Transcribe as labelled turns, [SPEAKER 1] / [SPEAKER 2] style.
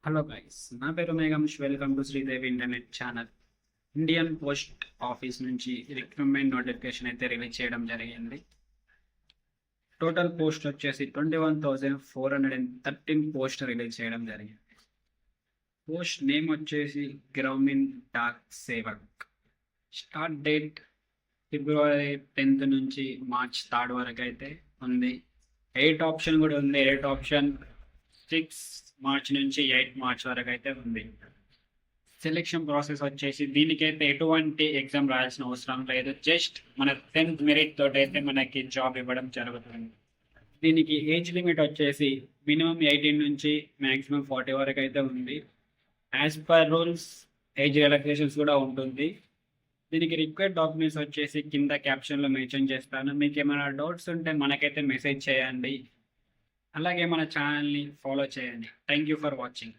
[SPEAKER 1] Hello guys, నా పేరు Meghansh. Welcome to Sridevi internet channel. Indian post office నుంచి రిక్రూట్మెంట్ నోటిఫికేషన్ అయితే రిలీజ్ చేయడం జరిగింది. టోటల్ పోస్ట్ వచ్చేసి 21,413 పోస్ట్ రిలీజ్ చేయడం జరిగింది. పోస్ట్ నేమ్ వచ్చేసి గ్రామీణ్ డాక్ సేవక్. స్టార్ట్ డేట్ ఫిబ్రవరి 10th నుంచి మార్చ్ 3rd వరకు అయితే ఉంది. 8 ఆప్షన్ కూడా ఉంది. 8 ఆప్షన్ 6 మార్చ్ నుంచి 8 మార్చ్ వరకు అయితే ఉంది. సెలెక్షన్ ప్రాసెస్ వచ్చేసి దీనికైతే ఎటువంటి ఎగ్జామ్ రాయాల్సిన అవసరం లేదు. జస్ట్ మన 10th మెరిట్ తోటి అయితే మనకి జాబ్ ఇవ్వడం జరుగుతుంది. దీనికి ఏజ్ లిమిట్ వచ్చేసి మినిమం 18 నుంచి మ్యాక్సిమం 40 వరకు అయితే ఉంది. As per rules age relaxations కూడా ఉంటుంది. దీనికి రిక్వైర్డ్ డాక్యుమెంట్స్ వచ్చేసి కింద క్యాప్షన్లో మెన్షన్ చేస్తాను. మీకు ఏమైనా డౌట్స్ ఉంటే మనకైతే మెసేజ్ చేయండి. అలాగే మన ఛానల్ని ఫాలో చేయండి. Thank you for watching.